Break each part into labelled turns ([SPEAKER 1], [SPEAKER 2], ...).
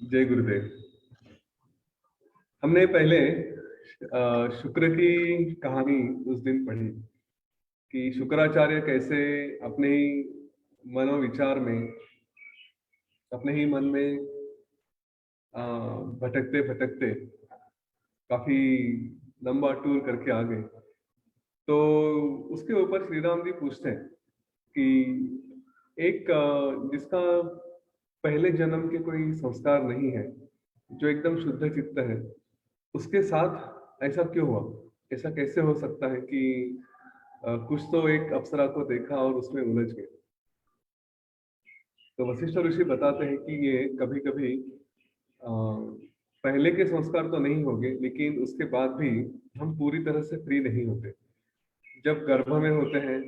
[SPEAKER 1] जय गुरुदेव। हमने पहले शुक्र की कहानी उस दिन पढ़ी कि शुक्राचार्य कैसे अपने ही मनोविचार में, अपने ही मन में भटकते भटकते काफी लंबा टूर करके आ गए। तो उसके ऊपर श्री राम जी पूछते हैं कि एक जिसका पहले जन्म के कोई संस्कार नहीं है, जो एकदम शुद्ध चित्त है, उसके साथ ऐसा क्यों हुआ? ऐसा कैसे हो सकता है कि कुछ तो एक अप्सरा को देखा और उसमें उलझ गए। तो वशिष्ठ ऋषि बताते हैं कि ये कभी कभी पहले के संस्कार तो नहीं होंगे, लेकिन उसके बाद भी हम पूरी तरह से फ्री नहीं होते। जब गर्भ में होते हैं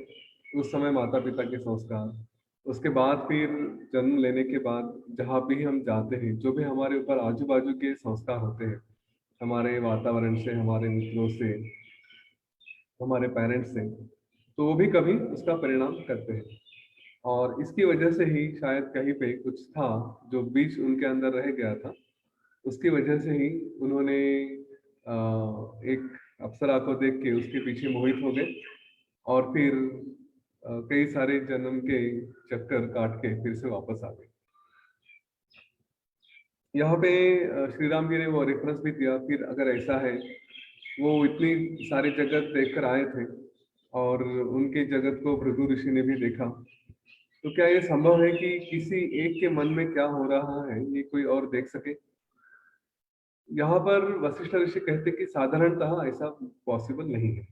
[SPEAKER 1] उस समय माता पिता के संस्कार, उसके बाद फिर जन्म लेने के बाद जहाँ भी हम जाते हैं, जो भी हमारे ऊपर आजू बाजू के संस्कार होते हैं, हमारे वातावरण से, हमारे मित्रों से, हमारे पेरेंट्स से, तो वो भी कभी उसका परिणाम करते हैं। और इसकी वजह से ही शायद कहीं पे कुछ था जो बीज उनके अंदर रह गया था। उसकी वजह से ही उन्होंने एक अप्सरा को देख के उसके पीछे मोहित हो गए और फिर कई सारे जन्म के चक्कर काट के फिर से वापस आ गए। यहाँ पे श्री राम जी ने वो रेफरेंस भी दिया। फिर अगर ऐसा है, वो इतनी सारी जगत देखकर आए थे और उनके जगत को भृगु ऋषि ने भी देखा, तो क्या ये संभव है कि किसी एक के मन में क्या हो रहा है ये कोई और देख सके? यहाँ पर वशिष्ठ ऋषि कहते कि साधारणतः ऐसा पॉसिबल नहीं है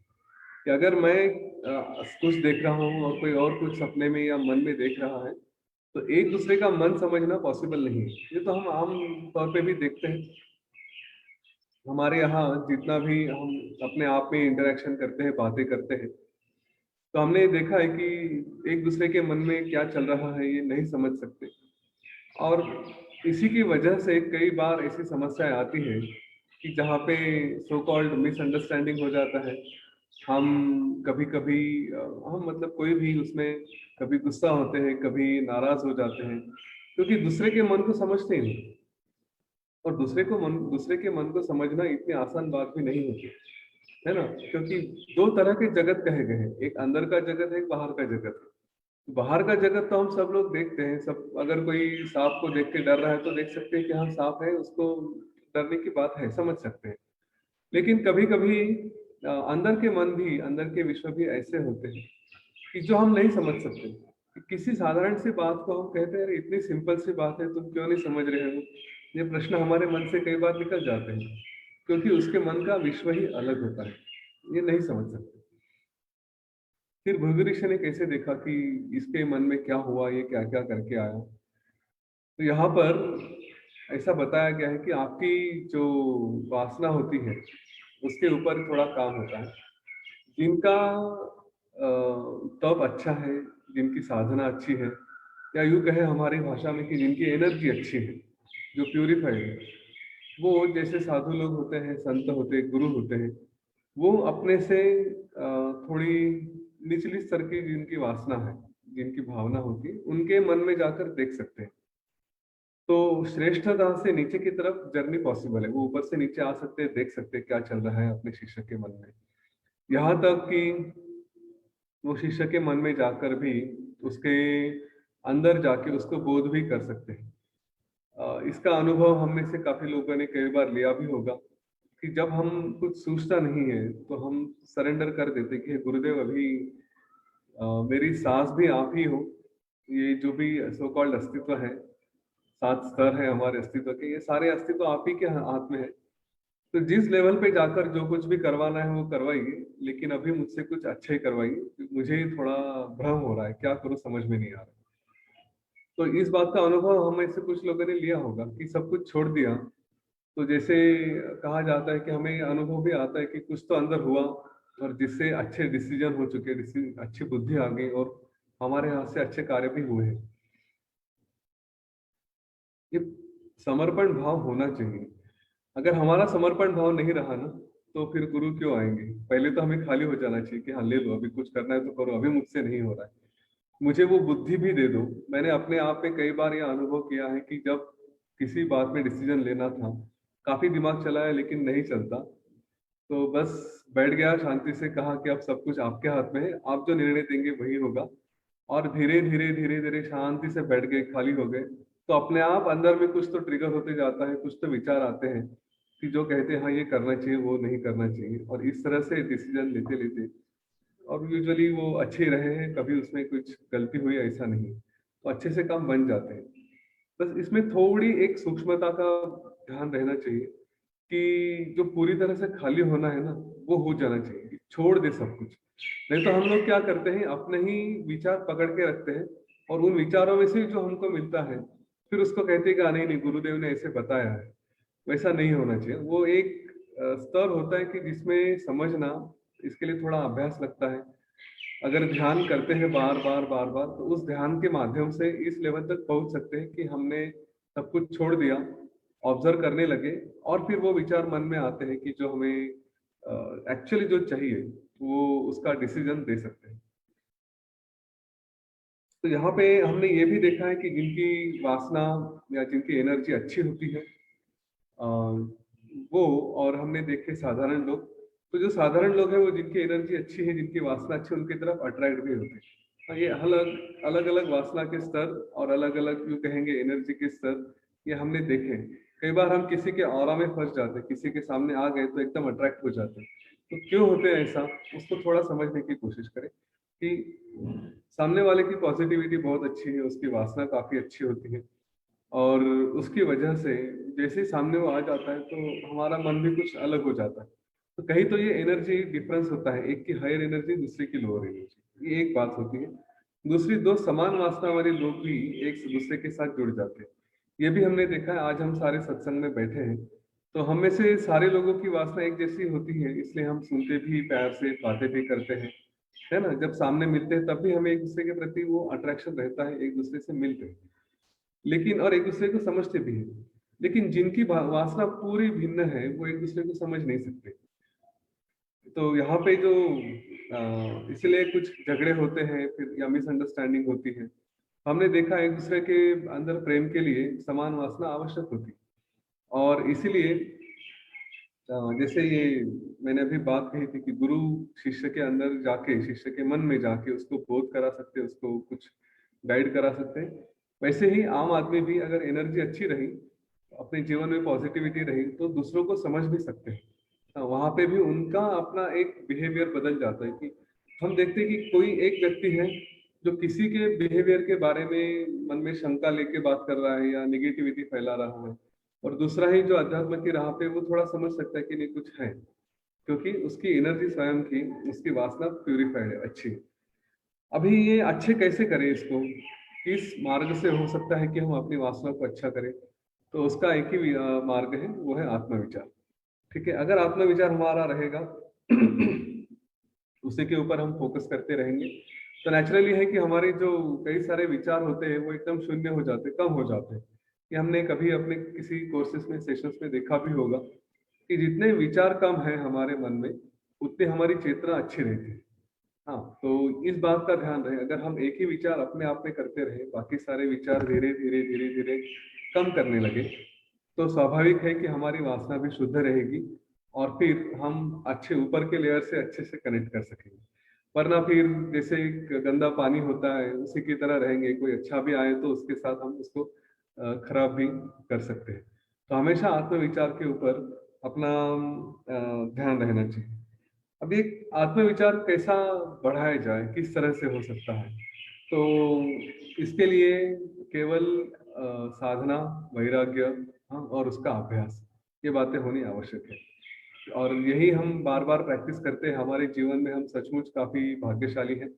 [SPEAKER 1] कि अगर मैं कुछ देख रहा हूँ और कोई और कुछ सपने में या मन में देख रहा है, तो एक दूसरे का मन समझना पॉसिबल नहीं है। ये तो हम आम तौर पे भी देखते हैं। हमारे यहाँ जितना भी हम अपने आप में इंटरेक्शन करते हैं, बातें करते हैं, तो हमने देखा है कि एक दूसरे के मन में क्या चल रहा है ये नहीं समझ सकते। और इसी की वजह से कई बार ऐसी समस्याएं आती है कि जहाँ पे सो कॉल्ड मिसअंडरस्टैंडिंग हो जाता है। हम कभी कभी हम मतलब कोई भी उसमें कभी गुस्सा होते हैं, कभी नाराज हो जाते हैं, क्योंकि दूसरे के मन को समझते ही नहीं। और दूसरे के मन को समझना इतनी आसान बात भी नहीं होती है ना, क्योंकि दो तरह के जगत कहे गए हैं, एक अंदर का जगत है, एक बाहर का जगत है। बाहर का जगत तो हम सब लोग देखते हैं। सब अगर कोई सांप को देख के डर रहा है तो देख सकते हैं कि हाँ सांप है, उसको डरने की बात है, समझ सकते हैं। लेकिन कभी कभी अंदर के मन भी, अंदर के विश्व भी ऐसे होते हैं कि जो हम नहीं समझ सकते। कि किसी साधारण सी बात को हम कहते हैं "अरे, इतनी सिंपल सी बात है, तुम क्यों नहीं समझ रहे हो"। ये प्रश्न हमारे मन से कई बार निकल जाते हैं, क्योंकि उसके मन का विश्व ही अलग होता है, ये नहीं समझ सकते। फिर भृगु ऋषि ने कैसे देखा कि इसके मन में क्या हुआ, ये क्या क्या करके आया। तो यहाँ पर ऐसा बताया गया है कि आपकी जो वासना होती है उसके ऊपर थोड़ा काम होता है। जिनका तप अच्छा है, जिनकी साधना अच्छी है, या यूं कहे हमारी भाषा में कि जिनकी एनर्जी अच्छी है, जो प्यूरिफाइड है, वो जैसे साधु लोग होते हैं, संत होते हैं, गुरु होते हैं, वो अपने से थोड़ी निचली स्तर की जिनकी वासना है, जिनकी भावना होती है, उनके मन में जाकर देख सकते हैं। तो श्रेष्ठता से नीचे की तरफ जर्नी पॉसिबल है। वो ऊपर से नीचे आ सकते हैं, देख सकते हैं क्या चल रहा है अपने शिष्य के मन में। यहाँ तक कि वो शिष्य के मन में जाकर भी उसके अंदर जाके उसको बोध भी कर सकते हैं। इसका अनुभव हम में से काफी लोगों ने कई बार लिया भी होगा कि जब हम कुछ सूझता नहीं है तो हम सरेंडर कर देते कि "हे गुरुदेव, अभी मेरी सांस भी आप ही हो"। ये जो भी सो कॉल्ड अस्तित्व है, 7 स्तर है हमारे अस्तित्व के, ये सारे अस्तित्व आप ही के हाथ में है। तो जिस लेवल पे जाकर जो कुछ भी करवाना है वो करवाइए, लेकिन अभी मुझसे कुछ अच्छा ही करवाइए, क्योंकि मुझे थोड़ा भ्रम हो रहा है, क्या करूँ समझ में नहीं आ रहा। तो इस बात का अनुभव हम में से कुछ लोगों ने लिया होगा कि सब कुछ छोड़ दिया। तो जैसे कहा जाता है कि हमें अनुभव भी आता है कि कुछ तो अंदर हुआ और जिससे अच्छे डिसीजन हो चुके, अच्छी बुद्धि आ गई और हमारे हाथ से अच्छे कार्य भी हुए हैं। ये समर्पण भाव होना चाहिए। अगर हमारा समर्पण भाव नहीं रहा ना, तो फिर गुरु क्यों आएंगे? पहले तो हमें खाली हो जाना चाहिए कि हाँ ले लो, अभी कुछ करना है तो करो, अभी मुझसे नहीं हो रहा है, मुझे वो बुद्धि भी दे दो। मैंने अपने आप में कई बार ये अनुभव किया है कि जब किसी बात में डिसीजन लेना था, काफी दिमाग चलाया लेकिन नहीं चलता, तो बस बैठ गया शांति से, कहा कि अब सब कुछ आपके हाथ में है, आप जो निर्णय देंगे वही होगा। और धीरे धीरे धीरे धीरे शांति से बैठ गए, खाली हो गए। तो अपने आप अंदर में कुछ तो ट्रिगर होते जाता है, कुछ तो विचार आते हैं कि जो कहते हैं हाँ ये करना चाहिए, वो नहीं करना चाहिए, और इस तरह से डिसीजन लेते लेते, और यूजुअली वो अच्छे रहे हैं, कभी उसमें कुछ गलती हुई ऐसा नहीं, तो अच्छे से काम बन जाते हैं। बस इसमें थोड़ी एक सूक्ष्मता का ध्यान रहना चाहिए कि जो पूरी तरह से खाली होना है ना, वो हो जाना चाहिए कि छोड़ दे सब कुछ। नहीं तो हम लोग क्या करते हैं, अपने ही विचार पकड़ के रखते हैं, और उन विचारों में से जो हमको मिलता है फिर उसको कहते हैं कि नहीं नहीं, गुरुदेव ने ऐसे बताया है। वैसा नहीं होना चाहिए। वो एक स्तर होता है कि जिसमें समझना, इसके लिए थोड़ा अभ्यास लगता है। अगर ध्यान करते हैं बार बार बार बार, तो उस ध्यान के माध्यम से इस लेवल तक पहुंच सकते हैं कि हमने सब कुछ छोड़ दिया, ऑब्जर्व करने लगे, और फिर वो विचार मन में आते हैं कि जो हमें एक्चुअली जो चाहिए, वो उसका डिसीजन दे सकते हैं। तो यहाँ पे हमने ये भी देखा है कि जिनकी वासना या जिनकी एनर्जी अच्छी होती है, अ, वो, और हमने देखे साधारण लोग, तो जो साधारण लोग हैं वो जिनकी एनर्जी अच्छी है, जिनकी वासना अच्छी है, उनकी तरफ अट्रैक्ट भी होते हैं। ये अलग अलग अलग वासना के स्तर और अलग अलग जो कहेंगे एनर्जी के स्तर, ये हमने देखे हैं। कई बार हम किसी के ऑरा में फंस जाते हैं, किसी के सामने आ गए तो एकदम अट्रैक्ट हो जाते हैं। तो क्यों होते हैं ऐसा, उसको थोड़ा समझने की कोशिश करें कि सामने वाले की पॉजिटिविटी बहुत अच्छी है, उसकी वासना काफी अच्छी होती है, और उसकी वजह से जैसे ही सामने वो आ जाता है तो हमारा मन भी कुछ अलग हो जाता है। तो कहीं तो ये एनर्जी डिफरेंस होता है, एक की हायर एनर्जी, दूसरे की लोअर एनर्जी, ये एक बात होती है। दूसरी, दो समान वासना वाले लोग भी एक दूसरे के साथ जुड़ जाते हैं। ये भी हमने देखा है। आज हम सारे सत्संग में बैठे हैं, तो हम में से सारे लोगों की वासना एक जैसी होती है, इसलिए हम सुनते भी प्यार से, बातें भी करते हैं, है ना। जब सामने मिलते हैं तब भी हमें एक दूसरे के प्रति वो अट्रैक्शन रहता है, एक दूसरे से मिलते हैं, लेकिन और एक दूसरे को समझते भी हैं। लेकिन जिनकी वासना पूरी भिन्न है, वो एक दूसरे को समझ नहीं सकते। तो यहाँ पे जो इसलिए कुछ झगड़े होते हैं फिर, या मिसअंडरस्टैंडिंग होती है। हमने देखा एक दूसरे के अंदर प्रेम के लिए समान वासना आवश्यक होती है, और इसीलिए जैसे ये मैंने अभी बात कही थी कि गुरु शिष्य के अंदर जाके, शिष्य के मन में जाके उसको बोध करा सकते हैं, उसको कुछ गाइड करा सकते हैं। वैसे ही आम आदमी भी अगर एनर्जी अच्छी रही, अपने जीवन में पॉजिटिविटी रही, तो दूसरों को समझ भी सकते हैं। वहां पे भी उनका अपना एक बिहेवियर बदल जाता है कि हम देखते हैं कि कोई एक व्यक्ति है जो किसी के बिहेवियर के बारे में मन में शंका लेके बात कर रहा है या निगेटिविटी फैला रहा है, और दूसरा ही जो अध्यात्म की राह पे, वो थोड़ा समझ सकता है कि नहीं कुछ है, क्योंकि उसकी एनर्जी स्वयं की, उसकी वासना प्यूरिफाइड है, अच्छी है। अभी ये अच्छे कैसे करें इसको, किस मार्ग से हो सकता है कि हम अपनी वासना को अच्छा करें? तो उसका एक ही मार्ग है, वो है आत्मविचार। ठीक है, अगर आत्मविचार हमारा रहेगा उसी के ऊपर हम फोकस करते रहेंगे, तो नेचुरली है कि हमारे जो कई सारे विचार होते हैं वो एकदम शून्य हो जाते, कम हो जाते हैं। ये हमने कभी अपने किसी कोर्सेज में, सेशंस में देखा भी होगा कि जितने विचार कम है हमारे मन में, उतनी हमारी चेतना अच्छी रहती है। हाँ, तो इस बात का ध्यान रहे, अगर हम एक ही विचार अपने आप में करते रहे, बाकी सारे विचार धीरे धीरे धीरे धीरे कम करने लगे, तो स्वाभाविक है कि हमारी वासना भी शुद्ध रहेगी, और फिर हम अच्छे ऊपर के लेयर से अच्छे से कनेक्ट कर सकेंगे। वरना फिर जैसे एक गंदा पानी होता है, उसी की तरह रहेंगे, कोई अच्छा भी आए तो उसके साथ हम उसको खराब भी कर सकते हैं। तो हमेशा आत्मविचार के ऊपर अपना ध्यान रहना चाहिए। अब एक आत्मविचार कैसा बढ़ाया जाए, किस तरह से हो सकता है? तो इसके लिए केवल साधना, वैराग्य, हाँ, और उसका अभ्यास, ये बातें होनी आवश्यक है। और यही हम बार बार प्रैक्टिस करते हैं हमारे जीवन में, हम सचमुच काफी भाग्यशाली हैं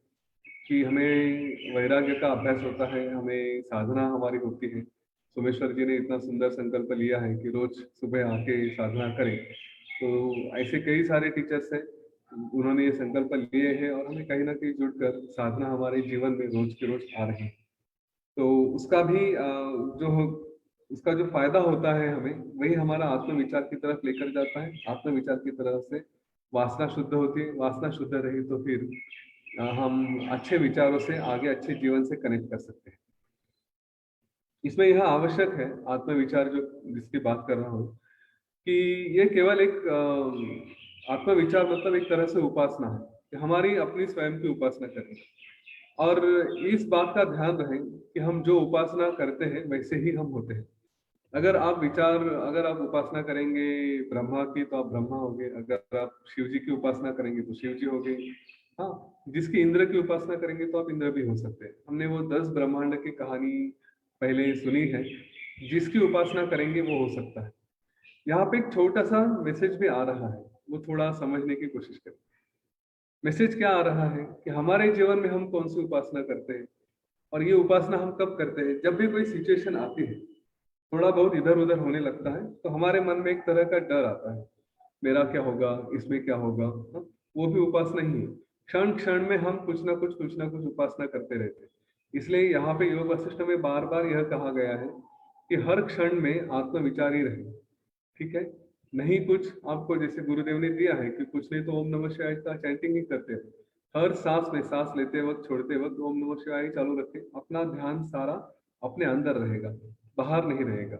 [SPEAKER 1] कि हमें वैराग्य का अभ्यास होता है, हमें साधना हमारी होती है। सोमेश्वर जी ने इतना सुंदर संकल्प लिया है कि रोज सुबह आके साधना करें। तो ऐसे कई सारे टीचर्स हैं, उन्होंने ये संकल्प लिए हैं, और हमें कहीं ना कहीं जुड़कर साधना हमारे जीवन में रोज के रोज आ रही है। तो उसका भी उसका जो फायदा होता है हमें, वही हमारा आत्मविचार की तरफ लेकर जाता है। आत्मविचार की तरफ से वासना शुद्ध होती है, वासना शुद्ध रही तो फिर हम अच्छे विचारों से आगे अच्छे जीवन से कनेक्ट कर सकते हैं। इसमें यह आवश्यक है आत्मविचार जो जिसकी बात कर रहा हूँ कि ये केवल एक आत्मविचार मतलब एक तरह से उपासना है कि हमारी अपनी स्वयं की उपासना करें। और इस बात का ध्यान रहे कि हम जो उपासना करते हैं वैसे ही हम होते हैं। अगर आप उपासना करेंगे ब्रह्मा की तो आप ब्रह्मा होगे, अगर आप शिव जी की उपासना करेंगे तो शिव जी होगे। हाँ, जिसकी इंद्र की उपासना करेंगे तो आप इंद्र भी हो सकते हैं। हमने वो 10 ब्रह्मांड की कहानी पहले सुनी है, जिसकी उपासना करेंगे वो हो सकता है। यहाँ पे एक छोटा सा मैसेज भी आ रहा है, वो थोड़ा समझने की कोशिश करें। मैसेज क्या आ रहा है कि हमारे जीवन में हम कौन सी उपासना करते हैं, और ये उपासना हम कब करते हैं, जब भी कोई सिचुएशन आती है, थोड़ा बहुत इधर उधर होने लगता है तो हमारे मन में एक तरह का डर आता है, मेरा क्या होगा, इसमें क्या होगा। हाँ, वो भी उपासना ही है। क्षण क्षण में हम कुछ ना कुछ उपासना करते रहते हैं। इसलिए यहाँ पे योग वशिष्ठ में बार बार यह कहा गया है कि हर क्षण में आत्मविचार ही रहे। ठीक है, नहीं कुछ आपको जैसे गुरुदेव ने दिया है कि कुछ नहीं तो ओम नमः शिवाय का चैंटिंग ही करते हैं। हर सांस में, सांस लेते वक्त छोड़ते वक्त ओम नमः शिवाय ही चालू रखें, अपना ध्यान सारा अपने अंदर रहेगा, बाहर नहीं रहेगा।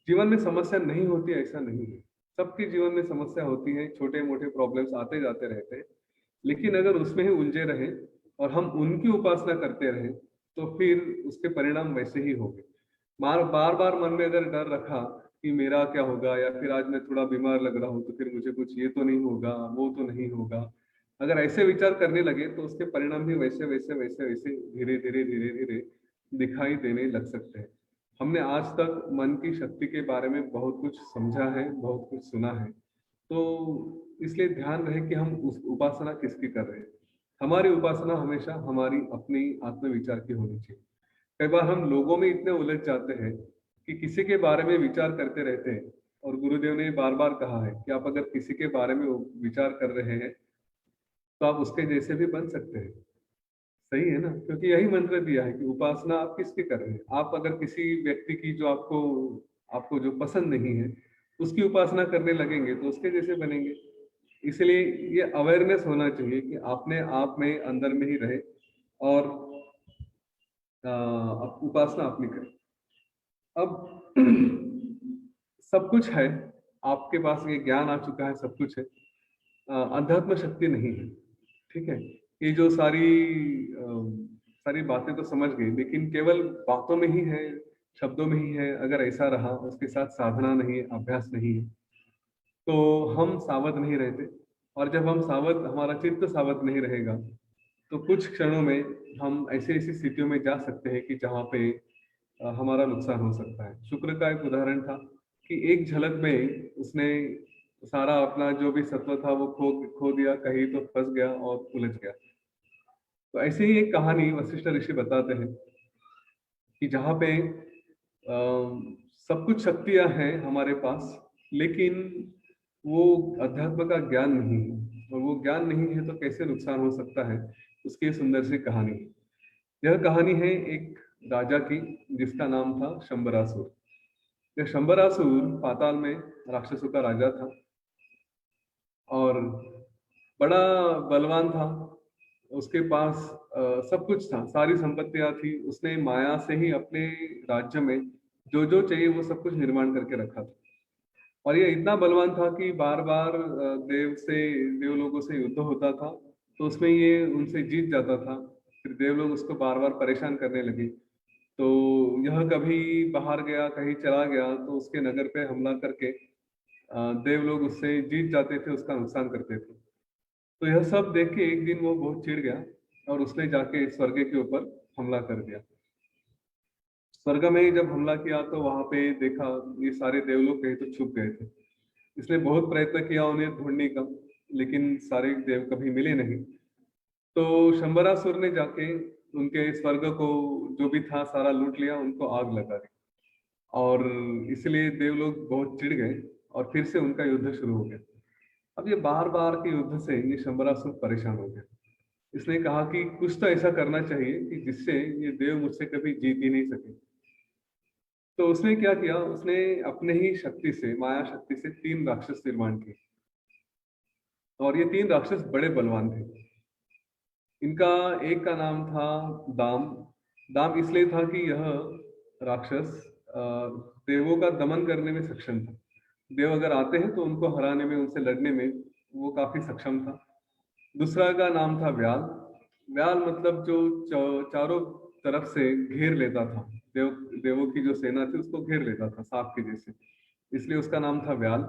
[SPEAKER 1] जीवन में समस्या नहीं होती ऐसा नहीं है, सबके जीवन में समस्या होती है, छोटे मोटे प्रॉब्लम्स आते जाते रहते हैं। लेकिन अगर उसमें ही उलझे रहे और हम उनकी उपासना करते रहे तो फिर उसके परिणाम वैसे ही होंगे। बार बार मन में अगर डर रखा कि मेरा क्या होगा, या फिर आज मैं थोड़ा बीमार लग रहा हूँ तो फिर मुझे कुछ ये तो नहीं होगा, वो तो नहीं होगा, अगर ऐसे विचार करने लगे तो उसके परिणाम भी वैसे वैसे वैसे वैसे धीरे धीरे दिखाई देने लग सकते हैं। हमने आज तक मन की शक्ति के बारे में बहुत कुछ समझा है, बहुत कुछ सुना है। तो इसलिए ध्यान रहे कि हम उस उपासना किसकी कर रहे हैं। हमारी उपासना हमेशा हमारी अपनी आत्मविचार की होनी चाहिए। कई बार हम लोगों में इतने उलझ जाते हैं कि किसी के बारे में विचार करते रहते हैं। और गुरुदेव ने बार बार कहा है कि आप अगर किसी के बारे में विचार कर रहे हैं तो आप उसके जैसे भी बन सकते हैं। सही है ना, क्योंकि यही मंत्र दिया है कि उपासना आप किसकी कर रहे हैं। आप अगर किसी व्यक्ति की जो आपको आपको जो पसंद नहीं है उसकी उपासना करने लगेंगे तो उसके जैसे बनेंगे। इसलिए ये अवेयरनेस होना चाहिए कि अपने आप में अंदर में ही रहे और उपासना अपनी करें। अब सब कुछ है, आपके पास ये ज्ञान आ चुका है, सब कुछ है, अध्यात्म शक्ति नहीं है। ठीक है, ये जो सारी बातें तो समझ गई, लेकिन केवल बातों में ही है, शब्दों में ही है। अगर ऐसा रहा, उसके साथ साधना नहीं है, अभ्यास नहीं है, तो हम सावध नहीं रहते। और जब हम सावध, हमारा चित्त सावध नहीं रहेगा तो कुछ क्षणों में हम ऐसी ऐसी स्थितियों में जा सकते हैं कि जहाँ पे हमारा नुकसान हो सकता है। शुक्र का एक उदाहरण था कि एक झलक में उसने सारा अपना जो भी सत्व था वो खो खो दिया, कहीं तो फंस गया और उलझ गया। तो ऐसे ही एक कहानी वशिष्ठ ऋषि बताते हैं कि जहाँ पे सब कुछ शक्तियां हैं हमारे पास, लेकिन वो अध्यात्म का ज्ञान नहीं है, और वो ज्ञान नहीं है तो कैसे नुकसान हो सकता है, उसकी एक सुंदर सी कहानी है। यह कहानी है एक राजा की जिसका नाम था शंबरासुर। यह शंबरासुर पाताल में राक्षसों का राजा था और बड़ा बलवान था। उसके पास सब कुछ था, सारी संपत्तियां थी। उसने माया से ही अपने राज्य में जो जो चाहिए वो सब कुछ निर्माण करके रखा था। और ये इतना बलवान था कि बार बार देव लोगों से युद्ध होता था तो उसमें ये उनसे जीत जाता था। फिर देव लोग उसको बार बार परेशान करने लगे, तो यह कभी बाहर गया, कहीं चला गया तो उसके नगर पे हमला करके देव लोग उससे जीत जाते थे, उसका नुकसान करते थे। तो यह सब देख के एक दिन वो बहुत चिढ़ गया और उसने जाके स्वर्ग के ऊपर हमला कर दिया। स्वर्ग में जब हमला किया तो वहां पे देखा ये सारे देवलोग कहीं तो छुप गए थे। इसने बहुत प्रयत्न किया उन्हें ढूंढने का, लेकिन सारे देव कभी मिले नहीं। तो शंबरासुर ने जाके उनके स्वर्ग को जो भी था सारा लूट लिया, उनको आग लगा दी। और इसलिए देव लोग बहुत चिढ़ गए और फिर से उनका युद्ध शुरू हो गया। अब ये बार बार के युद्ध से ये शंबरासुर परेशान हो गया। इसने कहा कि कुछ तो ऐसा करना चाहिए कि जिससे ये देव मुझसे कभी जीत ही नहीं सके। तो उसने क्या किया, उसने अपने ही शक्ति से, माया शक्ति से 3 राक्षस निर्माण किए। और ये 3 राक्षस बड़े बलवान थे। इनका एक का नाम था दाम। दाम इसलिए था कि यह राक्षस देवों का दमन करने में सक्षम था। देव अगर आते हैं तो उनको हराने में, उनसे लड़ने में वो काफी सक्षम था। दूसरा का नाम था व्याल। व्याल मतलब जो चारों तरफ से घेर लेता था, देवों की जो सेना थी उसको घेर लेता था सांप के जैसे, इसलिए उसका नाम था व्याल।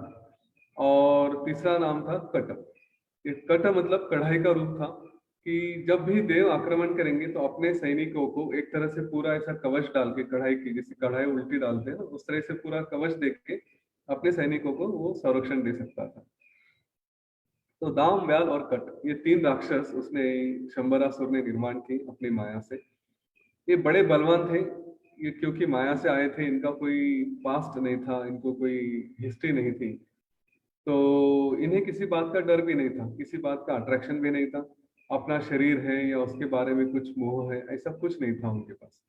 [SPEAKER 1] और तीसरा नाम था कट। ये कट मतलब कढ़ाई का रूप था, कि जब भी देव आक्रमण करेंगे तो अपने सैनिकों को एक तरह से पूरा ऐसा कवच डाल के, कढ़ाई की जैसे कढ़ाई उल्टी डालते हैं ना, उस तरह से पूरा कवच दे के अपने सैनिकों को वो संरक्षण दे सकता था। तो दाम, व्याल और कट, ये तीन राक्षस उसने, शंबरासुर ने निर्माण की अपनी माया से। ये बड़े बलवान थे। ये क्योंकि माया से आए थे, इनका कोई पास्ट नहीं था, इनको कोई हिस्ट्री नहीं थी, तो इन्हें किसी बात का डर भी नहीं था, किसी बात का अट्रैक्शन भी नहीं था। अपना शरीर है या उसके बारे में कुछ मोह है, ऐसा कुछ नहीं था उनके पास।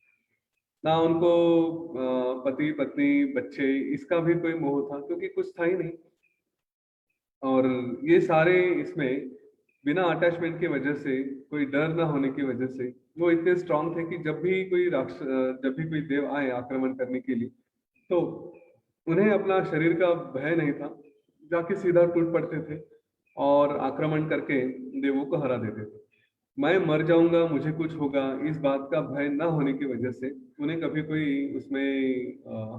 [SPEAKER 1] ना उनको पति पत्नी बच्चे, इसका भी कोई मोह था, क्योंकि कुछ था ही नहीं। और ये सारे इसमें बिना अटैचमेंट की वजह से, कोई डर ना होने की वजह से, वो इतने स्ट्रांग थे कि जब भी कोई राक्ष जब भी कोई देव आए आक्रमण करने के लिए, तो उन्हें अपना शरीर का भय नहीं था, जाके सीधा टूट पड़ते थे और आक्रमण करके देवों को हरा देते थे। मैं मर जाऊंगा, मुझे कुछ होगा, इस बात का भय ना होने की वजह से उन्हें कभी कोई उसमें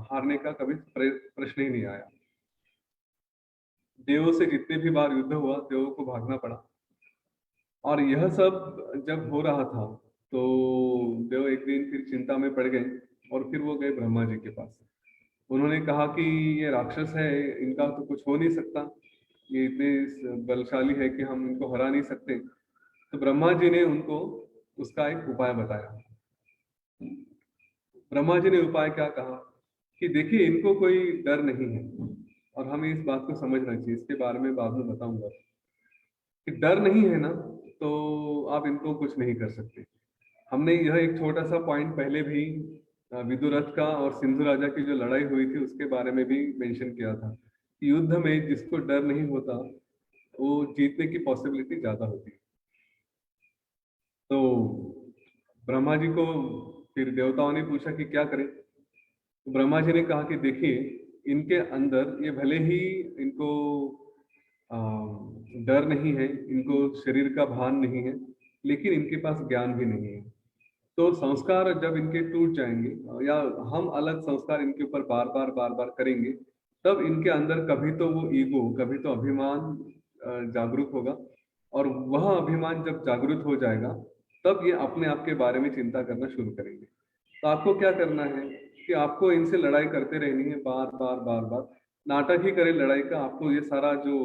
[SPEAKER 1] हारने का कभी प्रश्न ही नहीं आया। देवों से जितने भी बार युद्ध हुआ, देवों को भागना पड़ा। और यह सब जब हो रहा था, तो देव एक दिन फिर चिंता में पड़ गए, और फिर वो गए ब्रह्मा जी के पास। उन्होंने कहा कि ये राक्षस है, इनका तो कुछ हो नहीं सकता, ये इतने बलशाली है कि हम इनको हरा नहीं सकते। तो ब्रह्मा जी ने उनको उसका एक उपाय बताया। ब्रह्मा जी ने उपाय क्या कहा, कि देखिए इनको कोई डर नहीं है, और हमें इस बात को समझना चाहिए, इसके बारे में बाद में बताऊंगा, कि डर नहीं है ना, तो आप इनको कुछ नहीं कर सकते। हमने यह एक छोटा सा पॉइंट पहले भी विदुरथ का और सिंधु राजा की जो लड़ाई हुई थी उसके बारे में भी मेंशन किया था, कि युद्ध में जिसको डर नहीं होता वो जीतने की पॉसिबिलिटी ज्यादा होती है। तो ब्रह्मा जी को फिर देवताओं ने पूछा कि क्या करें। तो ब्रह्मा जी ने कहा कि देखिए, इनके अंदर, ये भले ही इनको आ, डर नहीं है, इनको शरीर का भान नहीं है, लेकिन इनके पास ज्ञान भी नहीं है। तो संस्कार जब इनके टूट जाएंगे, या हम अलग संस्कार इनके ऊपर बार बार करेंगे, तब इनके अंदर कभी तो वो ईगो, कभी तो अभिमान जागरूक होगा। और वह अभिमान जब जागरूक हो जाएगा, तब ये अपने आप के बारे में चिंता करना शुरू करेंगे। तो आपको क्या करना है, कि आपको इनसे लड़ाई करते रहनी है, बार बार नाटक ही करे लड़ाई का। आपको ये सारा जो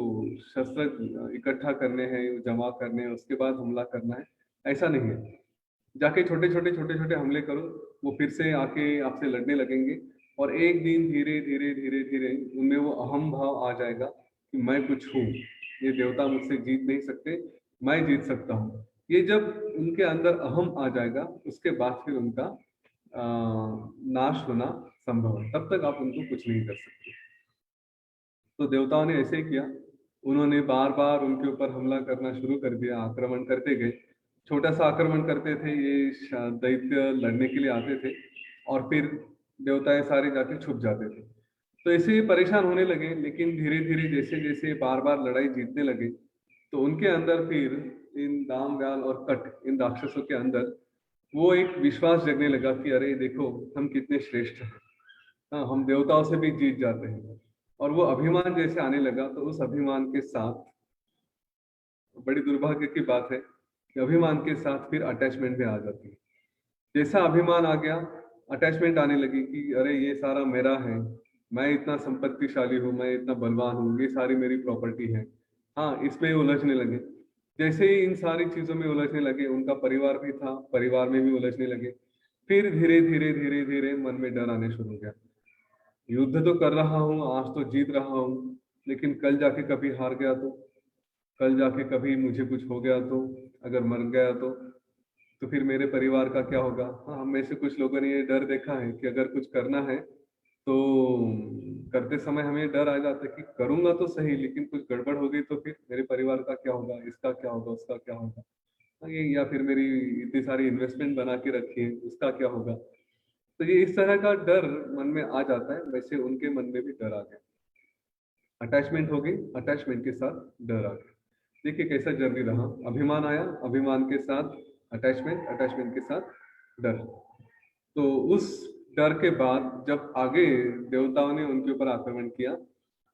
[SPEAKER 1] शस्त्र इकट्ठा करने हैं, जमा करने हैं, उसके बाद हमला करना है, ऐसा नहीं है। जाके छोटे छोटे हमले करो, वो फिर से आके आपसे लड़ने लगेंगे। और एक दिन धीरे धीरे धीरे धीरे उनमें वो अहम भाव आ जाएगा, कि मैं कुछ हूँ, ये देवता मुझसे जीत नहीं सकते, मैं जीत सकता हूँ। ये जब उनके अंदर अहम आ जाएगा, उसके बाद फिर उनका नाश होना संभव है, तब तक आप उनको कुछ नहीं कर सकते। तो देवताओं ने ऐसे ही किया। उन्होंने बार बार उनके ऊपर हमला करना शुरू कर दिया, आक्रमण करते गए। छोटा सा आक्रमण करते थे, ये दैत्य लड़ने के लिए आते थे, और फिर देवताएं सारे जाके छुप जाते थे। तो ऐसे ही परेशान होने लगे, लेकिन धीरे धीरे जैसे जैसे बार बार लड़ाई जीतने लगे, तो उनके अंदर फिर, इन दाम, व्याल और कट, इन राक्षसों के अंदर वो एक विश्वास जगने लगा, कि अरे देखो, हम कितने श्रेष्ठ हैं, हाँ, हम देवताओं से भी जीत जाते हैं। और वो अभिमान जैसे आने लगा, तो उस अभिमान के साथ, बड़ी दुर्भाग्य की बात है कि अभिमान के साथ फिर अटैचमेंट भी आ जाती है। जैसा अभिमान आ गया, अटैचमेंट आने लगी, कि अरे ये सारा मेरा है, मैं इतना संपत्तिशाली हूँ, मैं इतना बलवान हूँ, ये सारी मेरी प्रॉपर्टी है। हाँ, इसमें उलझने लगे। जैसे ही इन सारी चीजों में उलझने लगे, उनका परिवार भी था, परिवार में भी उलझने लगे। फिर धीरे धीरे धीरे धीरे मन में डर आने शुरू हो गया। युद्ध तो कर रहा हूँ, आज तो जीत रहा हूँ, लेकिन कल जाके कभी हार गया तो, कल जाके कभी मुझे कुछ हो गया तो, अगर मर गया तो फिर मेरे परिवार का क्या होगा। हाँ, हम में से कुछ लोगों ने ये डर देखा है, कि अगर कुछ करना है तो करते समय हमें डर आ जाता है, कि करूंगा तो सही, लेकिन कुछ गड़बड़ हो गई तो फिर मेरे परिवार का क्या होगा, इसका क्या होगा, उसका क्या होगा। हाँ, ये, या फिर मेरी इतनी सारी इन्वेस्टमेंट बना के रखी है, उसका क्या होगा। तो ये इस तरह का डर मन में आ जाता है, वैसे उनके मन में भी डर आ गया। अटैचमेंट हो गई, अटैचमेंट के साथ डर आ गया। देखिए कैसा जर्नी रहा, अभिमान आया, अभिमान के साथ अटैचमेंट, अटैचमेंट के साथ डर। तो उस डर के बाद जब आगे देवताओं ने उनके ऊपर आक्रमण किया,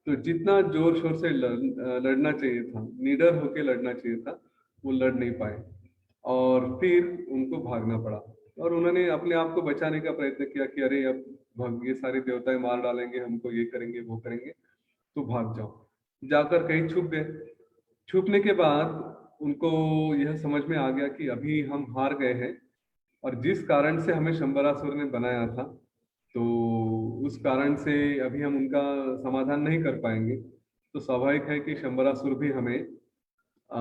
[SPEAKER 1] तो जितना जोर शोर से लड़ना चाहिए था, निडर होके लड़ना चाहिए था, वो लड़ नहीं पाए और फिर उनको भागना पड़ा। और उन्होंने अपने आप को बचाने का प्रयत्न किया कि अरे अब ये सारे देवताएं मार डालेंगे हमको, ये करेंगे वो करेंगे, तो भाग जाओ। जाकर कहीं छुप गए। छुपने के बाद उनको यह समझ में आ गया कि अभी हम हार गए हैं, और जिस कारण से हमें शंबरासुर ने बनाया था, तो उस कारण से अभी हम उनका समाधान नहीं कर पाएंगे। तो स्वाभाविक है कि शंबरासुर भी हमें आ,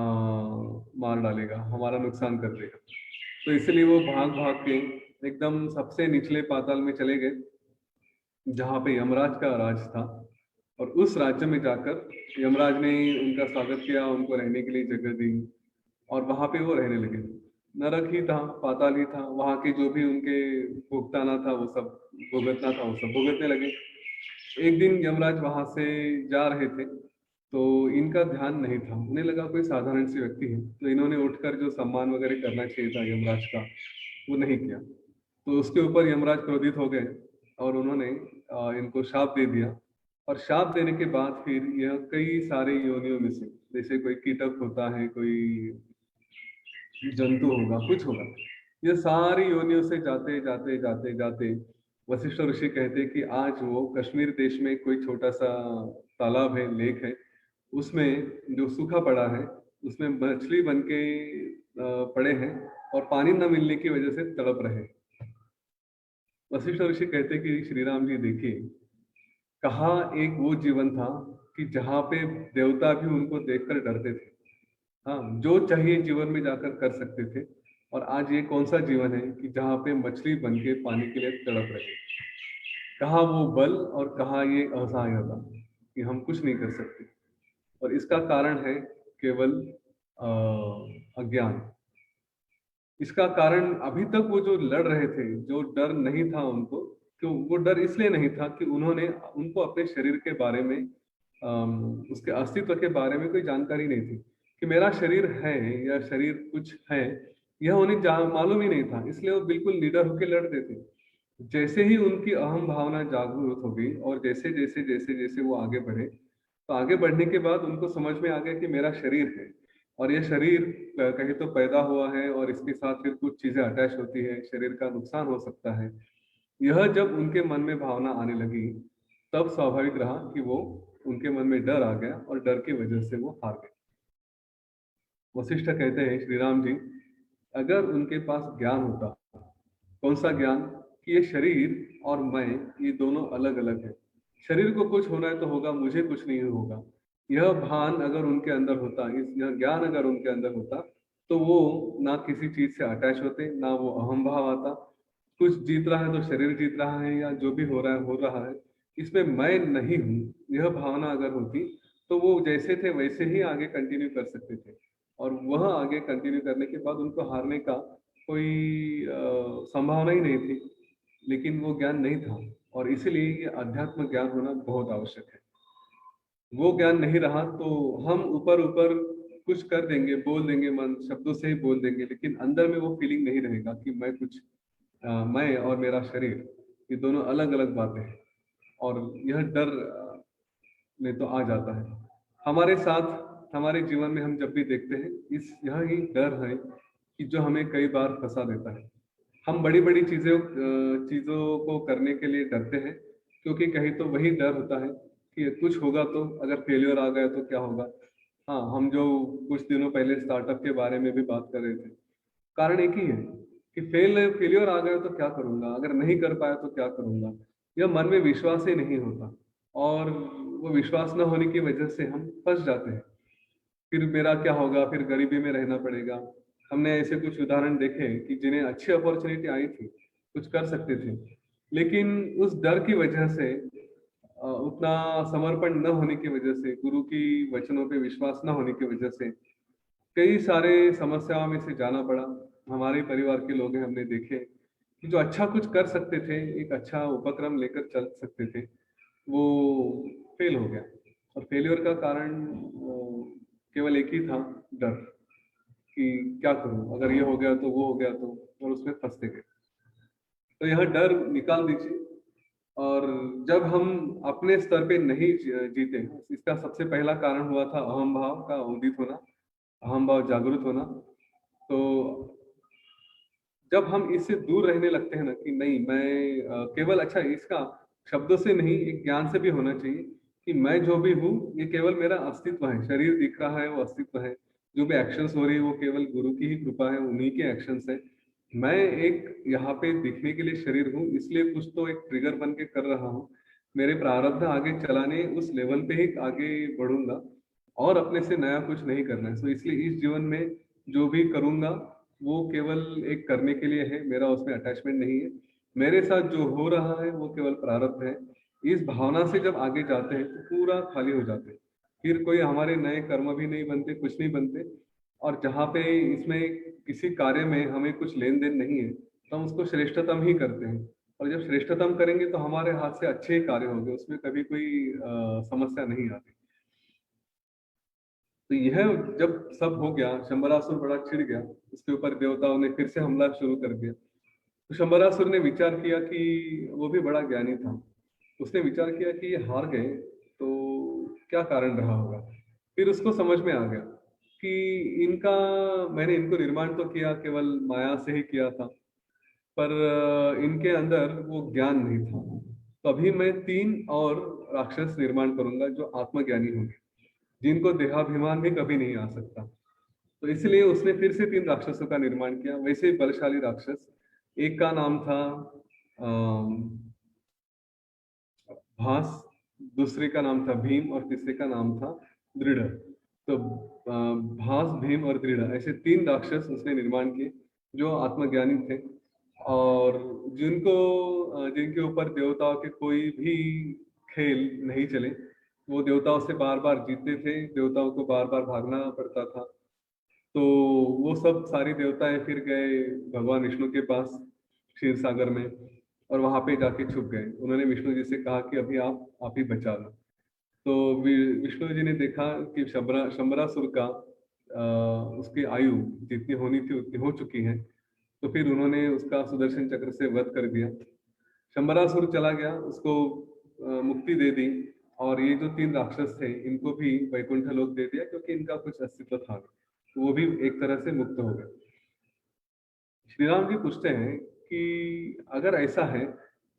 [SPEAKER 1] मार डालेगा, हमारा नुकसान कर देगा। तो इसलिए वो भाग भाग के एकदम सबसे निचले पाताल में चले गए, जहाँ पे यमराज का राज था। और उस राज्य में जाकर यमराज ने उनका स्वागत किया, उनको रहने के लिए जगह दी, और वहां पे वो रहने लगे। नरक ही था, पाताल ही था, वहां के जो भी उनके भुगताना था वो सब भुगतना था, वो सब भुगतने लगे। एक दिन यमराज वहां से जा रहे थे, तो इनका ध्यान नहीं था, उन्हें लगा कोई साधारण सी व्यक्ति है, तो इन्होंने उठकर जो सम्मान वगैरह करना चाहिए था यमराज का, वो नहीं किया। तो उसके ऊपर यमराज क्रोधित हो गए और उन्होंने इनको शाप दे दिया। और शाप देने के बाद फिर यह कई सारे योनियों में से, जैसे कोई कीटक होता है, कोई जंतु होगा, कुछ होगा, ये सारी योनियों से जाते जाते जाते जाते वशिष्ठ ऋषि कहते हैं कि आज वो कश्मीर देश में कोई छोटा सा तालाब है, लेक है, उसमें जो सूखा पड़ा है, उसमें मछली बन के पड़े हैं, और पानी न मिलने की वजह से तड़प रहे हैं। वशिष्ठ ऋषि कहते हैं कि श्री राम जी देखिए, कहाँ एक वो जीवन था कि जहाँ पे देवता भी उनको देखकर डरते थे। हाँ, जो चाहिए जीवन में जाकर कर सकते थे। और आज ये कौन सा जीवन है कि जहाँ पे मछली बन के पानी के लिए तड़प रहे। कहाँ वो बल और कहाँ ये असहायता कि हम कुछ नहीं कर सकते। और इसका कारण है केवल अज्ञान। इसका कारण अभी तक वो जो लड़ रहे थे, जो डर नहीं था उनको, क्यों वो डर इसलिए नहीं था कि उन्होंने उनको अपने शरीर के बारे में, उसके अस्तित्व के बारे में कोई जानकारी नहीं थी कि मेरा शरीर है या शरीर कुछ है, यह उन्हें मालूम ही नहीं था। इसलिए वो बिल्कुल निडर होकर लड़ते थे। जैसे ही उनकी अहम भावना जागरूक हो गई और जैसे जैसे जैसे जैसे वो आगे बढ़े, तो आगे बढ़ने के बाद उनको समझ में आ गया कि मेरा शरीर है, और ये शरीर कहीं तो पैदा हुआ है और इसके साथ फिर कुछ चीजें अटैच होती है, शरीर का नुकसान हो सकता है। यह जब उनके मन में भावना आने लगी, तब स्वाभाविक रहा कि वो, उनके मन में डर आ गया और डर की वजह से वो हार गए। वशिष्ठ कहते हैं श्री राम जी, अगर उनके पास ज्ञान होता, कौन सा ज्ञान, कि ये शरीर और मैं, ये दोनों अलग अलग है। शरीर को कुछ होना है तो होगा, मुझे कुछ नहीं होगा। यह भान अगर उनके अंदर होता, इस यह ज्ञान अगर उनके अंदर होता, तो वो ना किसी चीज से अटैच होते, ना वो अहम भाव आता। कुछ जीत रहा है तो शरीर जीत रहा है, या जो भी हो रहा है, इसमें मैं नहीं हूँ, यह भावना अगर होती, तो वो जैसे थे वैसे ही आगे कंटिन्यू कर सकते थे। और वह आगे कंटिन्यू करने के बाद उनको हारने का कोई संभावना ही नहीं थी। लेकिन वो ज्ञान नहीं था, और इसीलिए ये अध्यात्म ज्ञान होना बहुत आवश्यक है। वो ज्ञान नहीं रहा तो हम ऊपर ऊपर कुछ कर देंगे, बोल देंगे, मन शब्दों से ही बोल देंगे, लेकिन अंदर में वो फीलिंग नहीं रहेगा कि मैं कुछ, मैं और मेरा शरीर, ये दोनों अलग अलग बातें हैं। और यह डर में तो आ जाता है हमारे साथ, हमारे जीवन में हम जब भी देखते हैं, इस यह ही डर है कि जो हमें कई बार फंसा देता है। हम बड़ी बड़ी चीजों को करने के लिए डरते हैं, क्योंकि कहीं तो वही डर होता है कि कुछ होगा तो, अगर फेलियर आ गया तो क्या होगा। हाँ, हम जो कुछ दिनों पहले स्टार्टअप के बारे में भी बात कर रहे थे, कारण एक ही है कि फेलियर आ गया तो क्या करूंगा, अगर नहीं कर पाया तो क्या करूंगा। यह मन में विश्वास ही नहीं होता, और वो विश्वास न होने की वजह से हम फंस जाते हैं। फिर मेरा क्या होगा, फिर गरीबी में रहना पड़ेगा। हमने ऐसे कुछ उदाहरण देखे कि जिन्हें अच्छी अपॉर्चुनिटी आई थी, कुछ कर सकते थे, लेकिन उस डर की वजह से, उतना समर्पण न होने की वजह से, गुरु की वचनों पे विश्वास न होने की वजह से कई सारे समस्याओं में से जाना पड़ा। हमारे परिवार के लोग हैं, हमने देखे कि जो अच्छा कुछ कर सकते थे, एक अच्छा उपक्रम लेकर चल सकते थे, वो फेल हो गया। और फेल्योर का कारण केवल एक ही था, डर, कि क्या करूं, अगर ये हो गया तो वो हो गया तो, और उसमें फंसते गए। तो यह डर निकाल दीजिए। और जब हम अपने स्तर पे नहीं जीते, इसका सबसे पहला कारण हुआ था अहम भाव का उदित होना, अहम भाव जागृत होना। तो जब हम इससे दूर रहने लगते हैं ना, कि नहीं मैं केवल, अच्छा इसका शब्दों से नहीं, एक ज्ञान से भी होना चाहिए कि मैं जो भी हूँ ये केवल मेरा अस्तित्व है, शरीर दिख रहा है वो अस्तित्व है, जो भी एक्शंस हो रही है वो केवल गुरु की ही कृपा है, उन्हीं के एक्शंस है। मैं एक यहाँ पे दिखने के लिए शरीर हूँ, इसलिए कुछ तो एक ट्रिगर बन के कर रहा हूँ। मेरे प्रारब्ध आगे चलाने उस लेवल पे ही आगे बढ़ूंगा, और अपने से नया कुछ नहीं करना है। तो इसलिए इस जीवन में जो भी करूंगा वो केवल एक करने के लिए है, मेरा उसमें अटैचमेंट नहीं है। मेरे साथ जो हो रहा है वो केवल प्रारब्ध है। इस भावना से जब आगे जाते हैं तो पूरा खाली हो जाते हैं, फिर कोई हमारे नए कर्म भी नहीं बनते, कुछ नहीं बनते। और जहाँ पे इसमें किसी कार्य में हमें कुछ लेन देन नहीं है, तो हम उसको श्रेष्ठतम ही करते हैं। और जब श्रेष्ठतम करेंगे तो हमारे हाथ से अच्छे ही कार्य होंगे, उसमें कभी कोई समस्या नहीं आती। तो यह जब सब हो गया, शंबरासुर बड़ा चिढ़ गया, उसके ऊपर देवताओं ने फिर से हमला शुरू कर दिया। तो शंबरासुर ने विचार किया कि वो भी बड़ा ज्ञानी था, उसने विचार किया कि ये हार गए तो क्या कारण रहा होगा। फिर उसको समझ में आ गया कि इनका, मैंने इनको निर्माण तो किया केवल माया से ही किया था, पर इनके अंदर वो ज्ञान नहीं था। तो अभी मैं तीन और राक्षस निर्माण करूंगा जो आत्मज्ञानी होंगे, जिनको देहाभिमान भी कभी नहीं आ सकता। तो इसलिए उसने फिर से तीन राक्षसों का निर्माण किया, वैसे ही बलशाली राक्षस। एक का नाम था अम, भास, दूसरे का नाम था भीम, और तीसरे का नाम था दृढ़। तो भास, भीम और दृढ़, ऐसे तीन राक्षस उसने निर्माण किए जो आत्मज्ञानी थे। और जिनको जिनके ऊपर देवताओं के कोई भी खेल नहीं चले, वो देवताओं से बार बार जीतते थे, देवताओं को बार बार भागना पड़ता था। तो वो सब सारी देवताएं फिर गए भगवान विष्णु के पास क्षीर सागर में, और वहां पे जाके छुप गए। उन्होंने विष्णु जी से कहा कि अभी आप ही बचा लो। तो विष्णु जी ने देखा कि शंबरासुर का उसकी आयु जितनी होनी थी उतनी हो चुकी है। तो फिर उन्होंने उसका सुदर्शन चक्र से वध कर दिया। शंबरासुर चला गया, उसको मुक्ति दे दी। और ये जो तीन राक्षस थे इनको भी वैकुंठ लोक दे दिया, क्योंकि इनका कुछ अस्तित्व था, तो वो भी एक तरह से मुक्त हो गए। श्री राम जी पूछते हैं कि अगर ऐसा है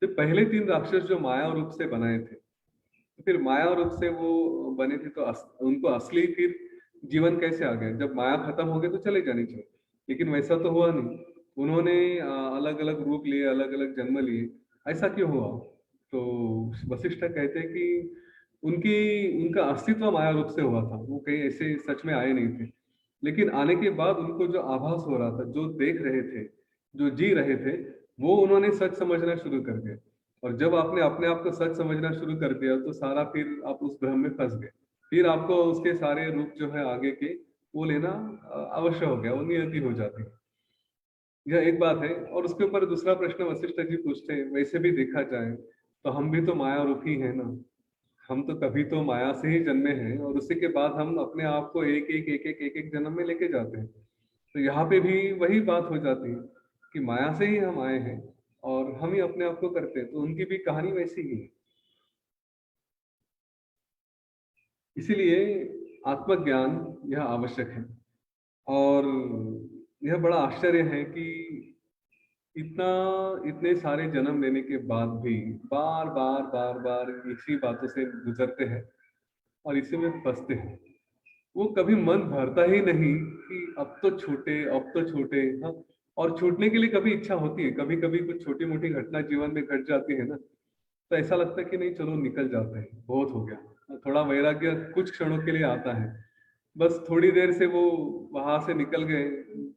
[SPEAKER 1] तो पहले तीन राक्षस जो माया रूप से बनाए थे, तो फिर माया रूप से वो बने थे, तो उनको असली फिर जीवन कैसे आ गया? जब माया खत्म हो गई तो चले जाने चाहिए, लेकिन वैसा तो हुआ नहीं। उन्होंने अलग अलग रूप लिए, अलग अलग जन्म लिए, ऐसा क्यों हुआ? तो वशिष्ठ कहते हैं कि उनकी उनका अस्तित्व माया रूप से हुआ था, वो कहीं ऐसे सच में आए नहीं थे। लेकिन आने के बाद उनको जो आभास हो रहा था, जो देख रहे थे, जो जी रहे थे, वो उन्होंने सच समझना शुरू कर दिया। और जब आपने अपने आप को सच समझना शुरू कर दिया तो सारा फिर आप उस भ्रम में फंस गए। फिर आपको उसके सारे रूप जो है आगे के वो लेना अवश्य हो गया, वो नियति हो जाती है। यह एक बात है। और उसके ऊपर दूसरा प्रश्न वशिष्ठ जी पूछते हैं, वैसे भी देखा जाए तो हम भी तो माया रूप ही है ना। हम तो कभी तो माया से ही जन्मे हैं, और उसी के बाद हम अपने आप को एक एक जन्म में लेके जाते हैं। तो यहाँ पे भी वही बात हो जाती है कि माया से ही हम आए हैं, और हम ही अपने आप को करते हैं। तो उनकी भी कहानी वैसी ही है। इसीलिए आत्मज्ञान यह आवश्यक है। और यह बड़ा आश्चर्य है कि इतना इतने सारे जन्म लेने के बाद भी बार बार इसी बातों से गुजरते हैं, और इसी में फंसते हैं। वो कभी मन भरता ही नहीं कि अब तो छूटे, अब तो छूटे। हाँ, और छूटने के लिए कभी इच्छा होती है, कभी कभी कुछ छोटी मोटी घटना जीवन में घट जाती है ना, तो ऐसा लगता है कि नहीं चलो निकल जाते हैं, बहुत हो गया। थोड़ा वैराग्य कुछ क्षणों के लिए आता है, बस थोड़ी देर से वो वहां से निकल गए,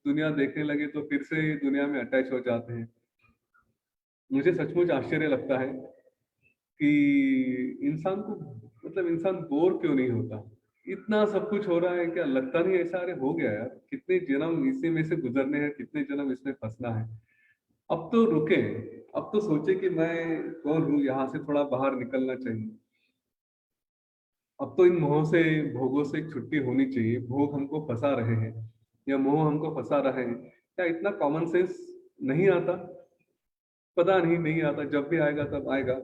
[SPEAKER 1] दुनिया देखने लगे तो फिर से दुनिया में अटैच हो जाते हैं। मुझे सचमुच आश्चर्य लगता है कि इंसान को, मतलब इंसान बोर क्यों नहीं होता? इतना सब कुछ हो रहा है, क्या लगता नहीं ऐसा? अरे हो गया यार, कितने जन्म इसी में से गुजरने हैं, कितने जन्म इसमें फंसना है। अब तो रुके, अब तो सोचे कि मैं कौन हूँ, यहाँ से थोड़ा बाहर निकलना चाहिए। अब तो इन मोहों से, भोगों से एक छुट्टी होनी चाहिए। भोग हमको फंसा रहे हैं या मोह हमको फंसा रहे हैं, क्या इतना कॉमन सेंस नहीं आता? पता नहीं, नहीं आता, जब भी आएगा तब आएगा।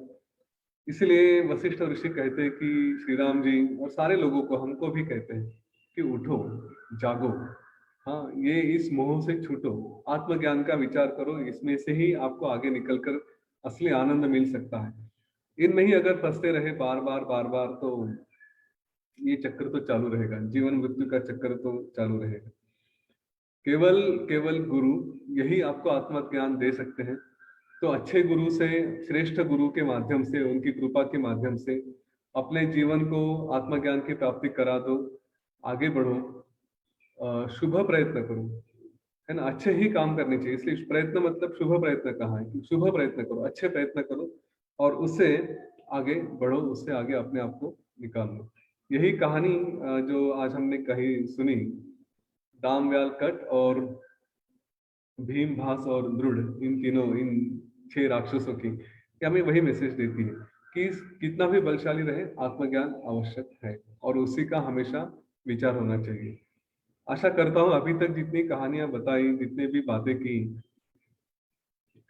[SPEAKER 1] इसलिए वशिष्ठ ऋषि कहते हैं कि श्री राम जी और सारे लोगों को, हमको भी कहते हैं कि उठो, जागो। हाँ, ये इस मोह से छूटो, आत्मज्ञान का विचार करो, इसमें से ही आपको आगे निकलकर असली आनंद मिल सकता है। इनमें ही अगर फंसते रहे बार बार बार बार, तो ये चक्कर तो चालू रहेगा, जीवन मृत्यु का चक्कर तो चालू रहेगा। केवल केवल गुरु यही आपको आत्मज्ञान दे सकते हैं। तो अच्छे गुरु से, श्रेष्ठ गुरु के माध्यम से, उनकी कृपा के माध्यम से अपने जीवन को आत्मज्ञान की प्राप्ति करा दो, आगे बढ़ो, शुभ प्रयत्न करो, है ना। अच्छे ही काम करने चाहिए, इसलिए प्रयत्न मतलब शुभ प्रयत्न कहा है कि शुभ प्रयत्न करो, अच्छे प्रयत्न करो और उससे आगे बढ़ो, उससे आगे अपने आप को निकाल लो। यही कहानी जो आज हमने कही सुनी, दामव्याल कट और भीम, भास और दृढ़, इन तीनों, इन 6 राक्षसों की, कि हमें वही मैसेज देती है कि कितना भी बलशाली रहे, आत्मज्ञान आवश्यक है और उसी का हमेशा विचार होना चाहिए। आशा करता हूँ अभी तक जितनी कहानियां बताई, जितने भी बातें की,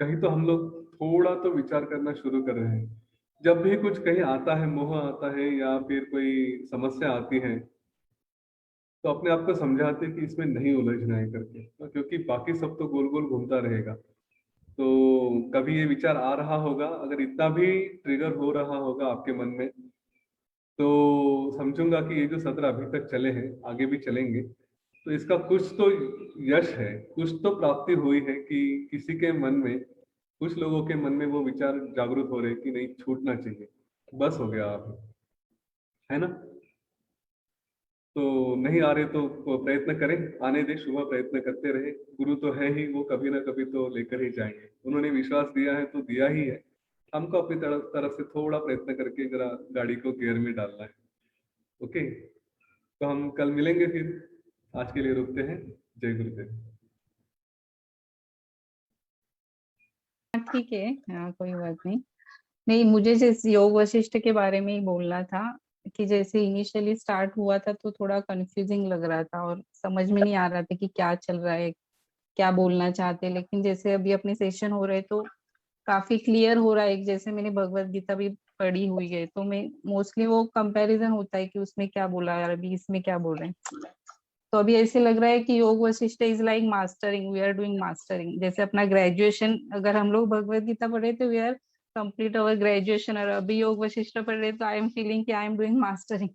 [SPEAKER 1] कहीं तो हम लोग थोड़ा तो विचार करना शुरू कर रहे हैं। जब भी कुछ कहीं आता है, मोह आता है या फिर कोई समस्या आती है, तो अपने आप को समझाते कि इसमें नहीं उलझना है करके, तो क्योंकि बाकी सब तो गोल गोल घूमता रहेगा। तो कभी ये विचार आ रहा होगा, अगर इतना भी ट्रिगर हो रहा होगा आपके मन में, तो समझूंगा कि ये जो सत्र अभी तक चले हैं, आगे भी चलेंगे, तो इसका कुछ तो यश है, कुछ तो प्राप्ति हुई है कि किसी के मन में, कुछ लोगों के मन में वो विचार जागरूक हो रहे कि नहीं, छूटना चाहिए, बस हो गया आप, है ना। तो नहीं आ रहे तो प्रयत्न करें, आने दे, शुभ प्रयत्न करते रहे। गुरु तो है ही, वो कभी ना कभी तो लेकर ही जाएंगे, उन्होंने विश्वास दिया है तो दिया ही है। हमको अपनी तरफ से थोड़ा प्रयत्न करके जरा गाड़ी को गियर में डालना है। ओके, तो हम कल मिलेंगे फिर, आज के लिए रुकते हैं। जय गुरुदेव।
[SPEAKER 2] हाँ, ठीक है। हाँ, कोई बात नहीं। नहीं, मुझे जैसे योग वशिष्ठ के बारे में ही बोलना था कि जैसे इनिशियली स्टार्ट हुआ था तो थोड़ा कंफ्यूजिंग लग रहा था और समझ में नहीं आ रहा था कि क्या चल रहा है, क्या बोलना चाहते हैं। लेकिन जैसे अभी अपने सेशन हो रहे तो काफी क्लियर हो रहा है। जैसे मैंने भगवत गीता भी पढ़ी हुई है तो मैं मोस्टली वो कंपैरिजन होता है कि उसमें क्या बोला यार, अभी इसमें क्या बोल रहे हैं। तो अभी ऐसे लग रहा है कि Yoga Vasishtha is like mastering, we are doing mastering. जैसे अपना ग्रेजुएशन, अगर हम लोग भगवत गीता पढ़े तो we are complete our graduation, और अभी योग वशिष्ठ पढ़ रहे तो आई एम फीलिंग कि आई एम डूइंग मास्टरिंग।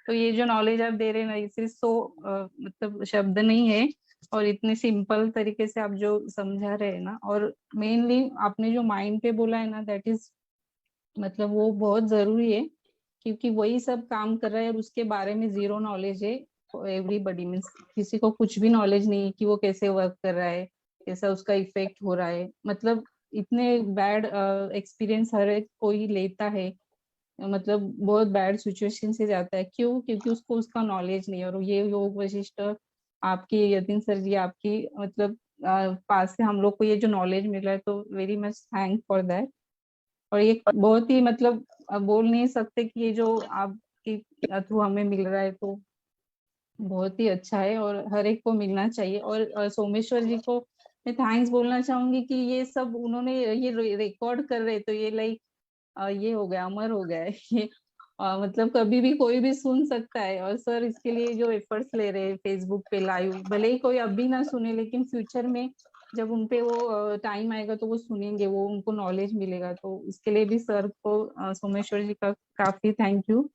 [SPEAKER 2] तो ये जो नॉलेज आप दे रहे हैं ना, इसे सो मतलब शब्द नहीं है, और इतने सिंपल तरीके से आप जो समझा रहे हैं ना, और मेनली आपने जो माइंड पे बोला है ना, दैट इज मतलब वो बहुत जरूरी है, क्योंकि वही सब काम कर रहा है और उसके बारे में जीरो नॉलेज है। एवरीबडी मीन्स किसी को कुछ भी नॉलेज नहीं है कि वो कैसे वर्क कर रहा है, कैसा उसका इफेक्ट हो रहा है। मतलब इतने बैड एक्सपीरियंस हर एक कोई लेता है, मतलब बहुत बैड सिचुएशन से जाता है। क्यों? क्योंकि उसको उसका नॉलेज नहीं है। और ये योग वशिष्ठ आपकी, यतीन सर जी आपकी, मतलब पास से हम लोग को ये जो नॉलेज मिल रहा है, तो very much thank for that. और ये बहुत ही मतलब बोल नहीं सकते कि ये जो आपके थ्रू हमें मिल रहा है तो बहुत ही अच्छा है और हर एक को मिलना चाहिए। और सोमेश्वर जी को मैं थैंक्स बोलना चाहूंगी कि ये सब उन्होंने ये रिकॉर्ड कर रहे, तो ये लाइक ये हो गया, अमर हो गया है ये। मतलब कभी भी कोई भी सुन सकता है। और सर इसके लिए जो एफर्ट्स ले रहे हैं फेसबुक पे लाइव, भले ही कोई अभी ना सुने लेकिन फ्यूचर में जब उनपे वो टाइम आएगा तो वो सुनेंगे, वो उनको नॉलेज मिलेगा। तो इसके लिए भी सर को सोमेश्वर जी का काफी थैंक यू।